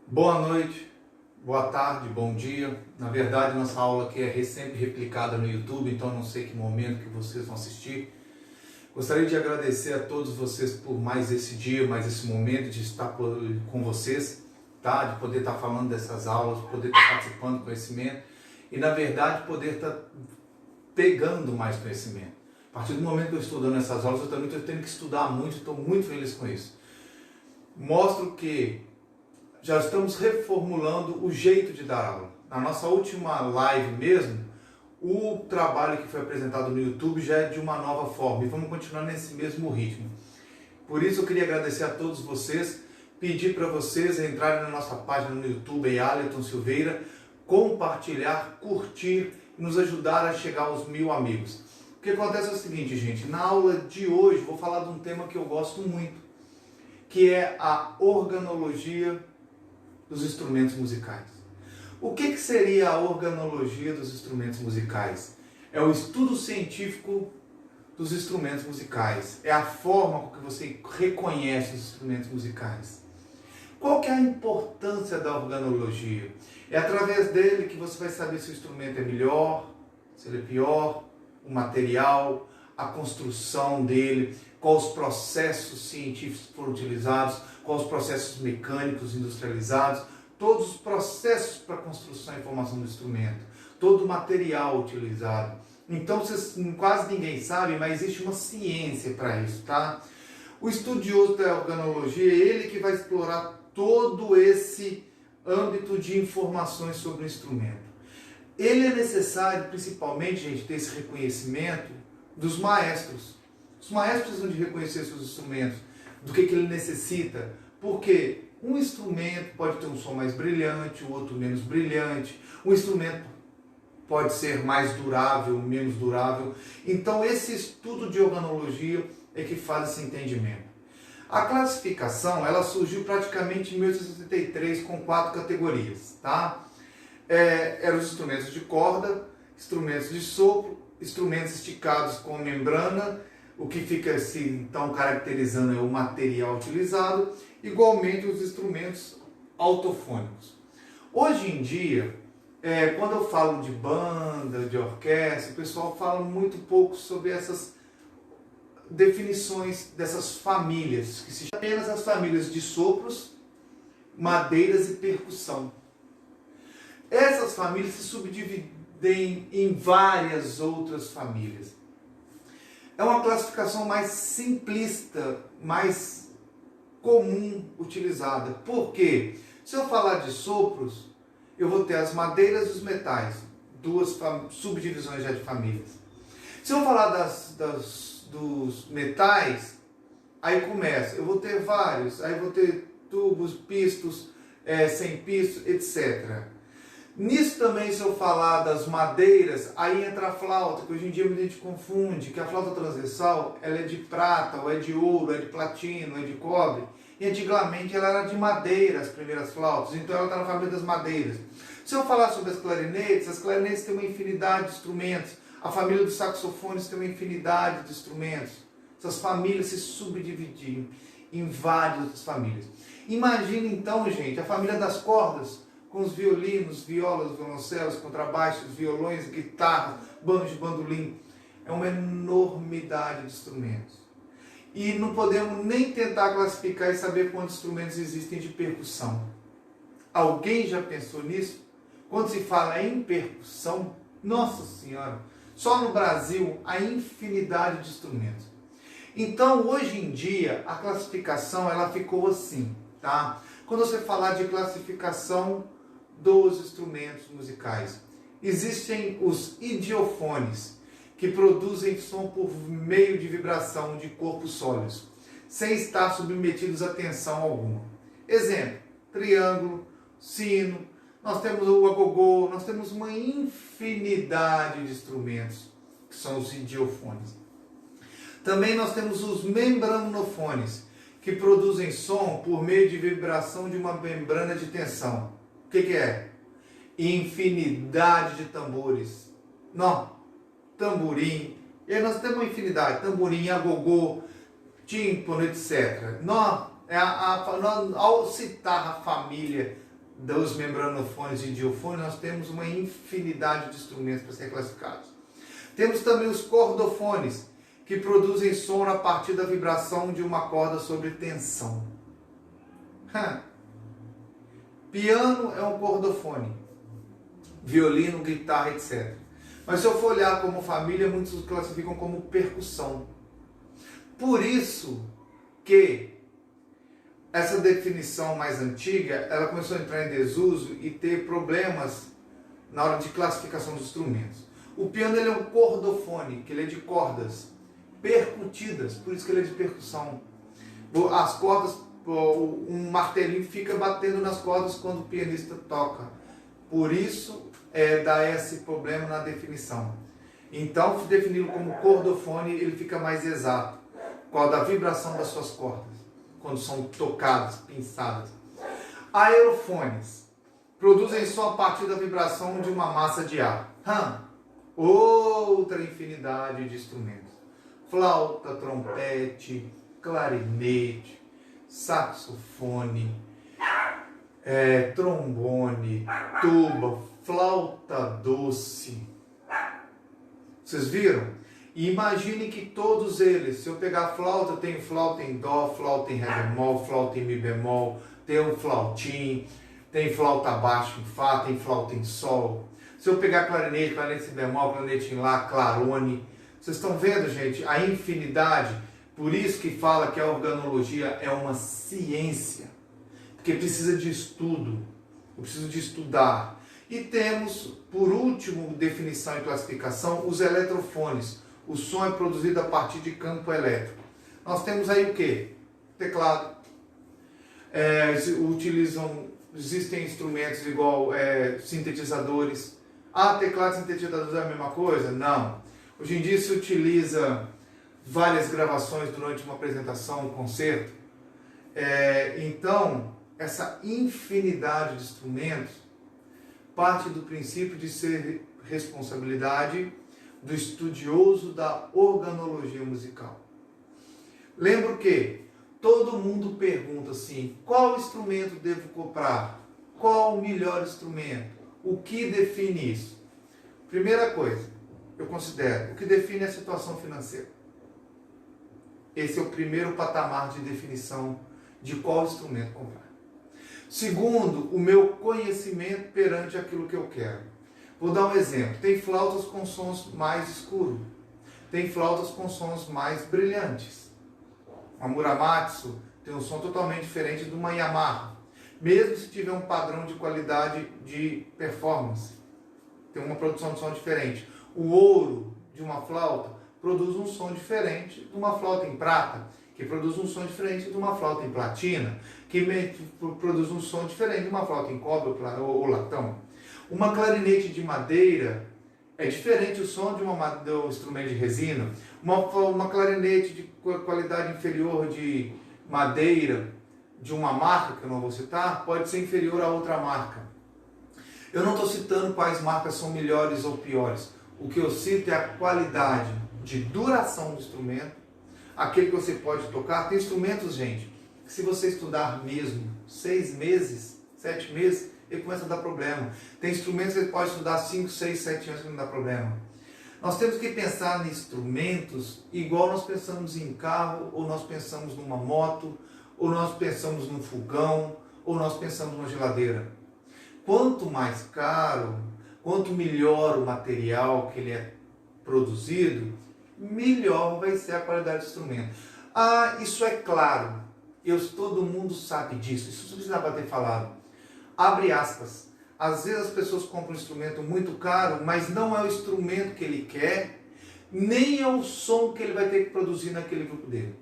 Boa noite, boa tarde, bom dia. Na verdade, nossa aula aqui é sempre replicada no YouTube, então não sei que momento que vocês vão assistir. Gostaria de agradecer a todos vocês por mais esse dia, mais esse momento de estar com vocês, tá? De poder estar falando dessas aulas, poder estar participando do conhecimento e, na verdade, poder estar pegando mais conhecimento. A partir do momento que eu estou dando essas aulas, eu também estou tendo que estudar muito, estou muito feliz com isso. Mostro que já estamos reformulando o jeito de dar aula. Na nossa última live mesmo, o trabalho que foi apresentado no YouTube já é de uma nova forma e vamos continuar nesse mesmo ritmo. Por isso eu queria agradecer a todos vocês, pedir para vocês entrarem na nossa página no YouTube, Aleton Silveira, compartilhar, curtir e nos ajudar a chegar aos 1000 amigos. O que acontece é o seguinte, gente, na aula de hoje vou falar de um tema que eu gosto muito, que é a organologia dos instrumentos musicais. O que seria a organologia dos instrumentos musicais? É o estudo científico dos instrumentos musicais. É a forma com que você reconhece os instrumentos musicais. Qual que é a importância da organologia? É através dele que você vai saber se o instrumento é melhor, se ele é pior, o material, a construção dele, quais os processos científicos foram utilizados, quais os processos mecânicos industrializados, todos os processos para a construção e formação do instrumento, todo o material utilizado. Então, vocês, quase ninguém sabe, mas existe uma ciência para isso, tá? O estudioso da organologia é ele que vai explorar todo esse âmbito de informações sobre o instrumento. Ele é necessário, principalmente, gente, ter esse reconhecimento dos maestros. Os maestros precisam de reconhecer seus instrumentos, do que ele necessita, porque um instrumento pode ter um som mais brilhante, o outro menos brilhante, um instrumento pode ser mais durável, menos durável. Então esse estudo de organologia é que faz esse entendimento. A classificação, ela surgiu praticamente em 1863 com 4 categorias, tá? Eram os instrumentos de corda, instrumentos de sopro, instrumentos esticados com membrana, o que fica assim, então caracterizando é o material utilizado, igualmente os instrumentos autofônicos. Hoje em dia, quando eu falo de banda, de orquestra, o pessoal fala muito pouco sobre essas definições dessas famílias, que se chamam apenas as famílias de sopros, madeiras e percussão. Essas famílias se subdividem em várias outras famílias. É uma classificação mais simplista, mais comum utilizada. Por quê? Se eu falar de sopros, eu vou ter as madeiras e os metais, 2 subdivisões já de famílias. Se eu falar dos metais, aí começa, eu vou ter vários, aí vou ter tubos, pistos, sem pisto, etc. Nisso também, se eu falar das madeiras, aí entra a flauta, que hoje em dia muita gente confunde, que a flauta transversal ela é de prata, ou é de ouro, é de platino, é de cobre. E antigamente ela era de madeira, as primeiras flautas, então ela está na família das madeiras. Se eu falar sobre as clarinetes têm uma infinidade de instrumentos. A família dos saxofones tem uma infinidade de instrumentos. Essas famílias se subdividiam em várias outras famílias. Imagina então, gente, a família das cordas, com os violinos, violas, violoncelos, contrabaixos, violões, guitarras, banjo, bandolim. É uma enormidade de instrumentos. E não podemos nem tentar classificar e saber quantos instrumentos existem de percussão. Alguém já pensou nisso? Quando se fala em percussão, nossa senhora, só no Brasil há infinidade de instrumentos. Então, hoje em dia, a classificação ela ficou assim, tá? Quando você falar de classificação dos instrumentos musicais, existem os idiofones, que produzem som por meio de vibração de corpos sólidos, sem estar submetidos a tensão alguma. Exemplo, triângulo, sino, nós temos o agogô, nós temos uma infinidade de instrumentos, que são os idiofones. Também nós temos os membranofones, que produzem som por meio de vibração de uma membrana de tensão. O que é? Infinidade de tambores. Não, tamborim. E aí nós temos uma infinidade. Tamborim, agogô, tímpano, etc. Ao citar a família dos membranofones e diofones, nós temos uma infinidade de instrumentos para serem classificados. Temos também os cordofones, que produzem som a partir da vibração de uma corda sobre tensão. Piano é um cordofone, violino, guitarra, etc. Mas se eu for olhar como família, muitos classificam como percussão. Por isso que essa definição mais antiga, ela começou a entrar em desuso e ter problemas na hora de classificação dos instrumentos. O piano ele é um cordofone, que ele é de cordas percutidas, por isso que ele é de percussão. As cordas, um martelinho fica batendo nas cordas quando o pianista toca. Por isso dá esse problema na definição. Então, defini-lo como cordofone, ele fica mais exato, com a da vibração das suas cordas, quando são tocadas, pinçadas. Aerofones produzem som a partir da vibração de uma massa de ar. Outra infinidade de instrumentos. Flauta, trompete, clarinete, saxofone, trombone, tuba, flauta doce. Vocês viram? E imagine que todos eles, se eu pegar a flauta, eu tenho flauta em dó, flauta em ré bemol, flauta em mi bemol, tem um flautim, tem flauta baixo em fá, tem flauta em sol. Se eu pegar clarinete, clarinete em bemol, clarinete em lá, clarone. Vocês estão vendo, gente, a infinidade? Por isso que fala que a organologia é uma ciência, porque precisa de estudo, eu preciso de estudar. E temos, por último, definição e classificação, os eletrofones. O som é produzido a partir de campo elétrico. Nós temos aí o quê? Teclado. Existem instrumentos igual sintetizadores. Teclado e sintetizadores é a mesma coisa? Não. Hoje em dia se utiliza várias gravações durante uma apresentação, um concerto. Então, essa infinidade de instrumentos parte do princípio de ser responsabilidade do estudioso da organologia musical. Lembro que todo mundo pergunta assim, qual instrumento devo comprar? Qual o melhor instrumento? O que define isso? Primeira coisa, eu considero, o que define é a situação financeira. Esse é o primeiro patamar de definição de qual instrumento comprar. Segundo, o meu conhecimento perante aquilo que eu quero. Vou dar um exemplo. Tem flautas com sons mais escuros. Tem flautas com sons mais brilhantes. Uma Muramatsu tem um som totalmente diferente de uma Yamaha. Mesmo se tiver um padrão de qualidade de performance. Tem uma produção de som diferente. O ouro de uma flauta produz um som diferente de uma flauta em prata, que produz um som diferente de uma flauta em platina, que produz um som diferente de uma flauta em cobre ou latão. Uma clarinete de madeira é diferente o som de um instrumento de resina. Uma clarinete de qualidade inferior de madeira de uma marca, que eu não vou citar, pode ser inferior a outra marca. Eu não estou citando quais marcas são melhores ou piores. O que eu cito é a qualidade de duração do instrumento, aquele que você pode tocar. Tem instrumentos, gente, que se você estudar mesmo 6 meses, 7 meses, ele começa a dar problema. Tem instrumentos que você pode estudar 5, 6, 7 anos que não dá problema. Nós temos que pensar em instrumentos igual nós pensamos em carro, ou nós pensamos numa moto, ou nós pensamos num fogão, ou nós pensamos numa geladeira. Quanto mais caro, quanto melhor o material que ele é produzido, melhor vai ser a qualidade do instrumento. Isso é claro. Todo mundo sabe disso. Isso não precisava ter falado. Abre aspas. Às vezes as pessoas compram um instrumento muito caro, mas não é o instrumento que ele quer, nem é o som que ele vai ter que produzir naquele grupo dele.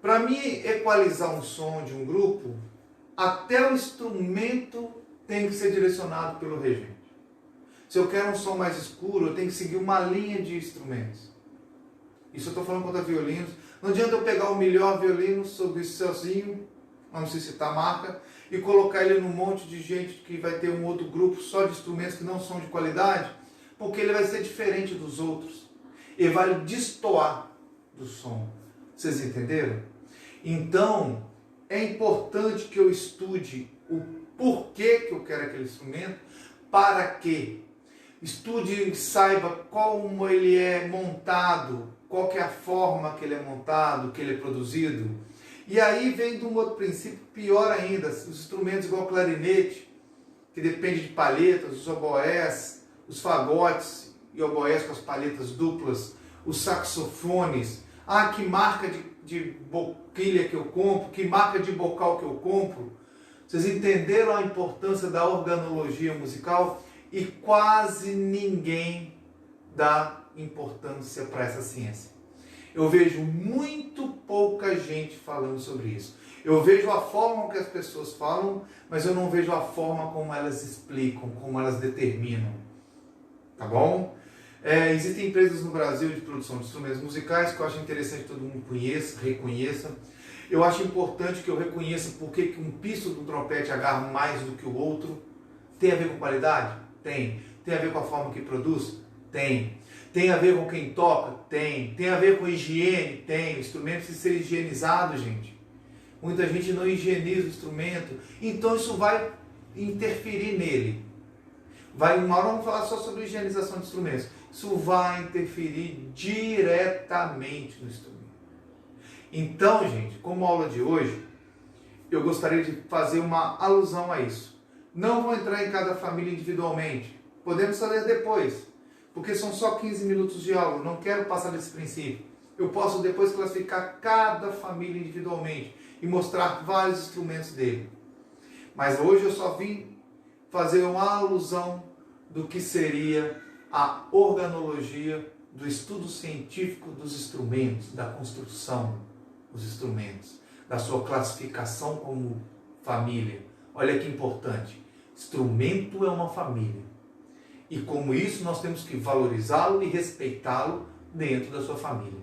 Para mim, equalizar um som de um grupo, até o instrumento tem que ser direcionado pelo regente. Se eu quero um som mais escuro, eu tenho que seguir uma linha de instrumentos. Isso eu estou falando contra violinos. Não adianta eu pegar o melhor violino sozinho, não sei citar a marca, e colocar ele num monte de gente que vai ter um outro grupo só de instrumentos que não são de qualidade, porque ele vai ser diferente dos outros. Ele vai destoar do som. Vocês entenderam? Então, é importante que eu estude o por que eu quero aquele instrumento, para quê. Estude e saiba como ele é montado, qual que é a forma que ele é montado, que ele é produzido. E aí vem de um outro princípio pior ainda, os instrumentos igual clarinete, que depende de palhetas, os oboés, os fagotes e oboés com as palhetas duplas, os saxofones. Ah, que marca de boquilha que eu compro, que marca de bocal que eu compro. Vocês entenderam a importância da organologia musical? E quase ninguém dá importância para essa ciência. Eu vejo muito pouca gente falando sobre isso. Eu vejo a forma que as pessoas falam, mas eu não vejo a forma como elas explicam, como elas determinam. Tá bom? Existem empresas no Brasil de produção de instrumentos musicais que eu acho interessante que todo mundo conheça, reconheça. Eu acho importante que eu reconheça por que um pisto do trompete agarra mais do que o outro. Tem a ver com qualidade? Tem. Tem a ver com a forma que produz? Tem. Tem a ver com quem toca? Tem. Tem a ver com higiene? Tem. O instrumento precisa ser higienizado, gente. Muita gente não higieniza o instrumento. Então isso vai interferir nele. Uma hora vamos falar só sobre higienização de instrumentos. Isso vai interferir diretamente no instrumento. Então, gente, como aula de hoje, eu gostaria de fazer uma alusão a isso. Não vou entrar em cada família individualmente. Podemos fazer depois, porque são só 15 minutos de aula. Não quero passar desse princípio. Eu posso depois classificar cada família individualmente e mostrar vários instrumentos dele. Mas hoje eu só vim fazer uma alusão do que seria a organologia do estudo científico dos instrumentos, da construção dos instrumentos, da sua classificação como família. Olha que importante. Instrumento é uma família. E como isso, nós temos que valorizá-lo e respeitá-lo dentro da sua família.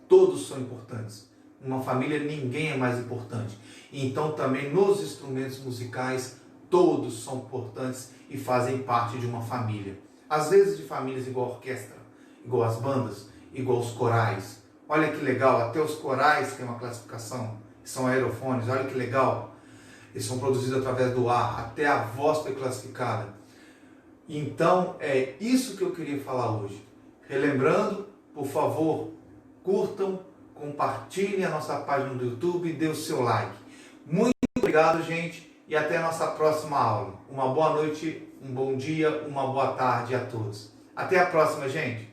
Todos são importantes. Numa família, ninguém é mais importante. Então, também nos instrumentos musicais, todos são importantes e fazem parte de uma família. Às vezes de famílias igual a orquestra, igual as bandas, igual os corais. Olha que legal, até os corais têm uma classificação, são aerofones, olha que legal. Eles são produzidos através do ar, até a voz foi classificada. Então, é isso que eu queria falar hoje. Relembrando, por favor, curtam, compartilhem a nossa página do YouTube e dê o seu like. Muito obrigado, gente, e até a nossa próxima aula. Uma boa noite, um bom dia, uma boa tarde a todos. Até a próxima, gente.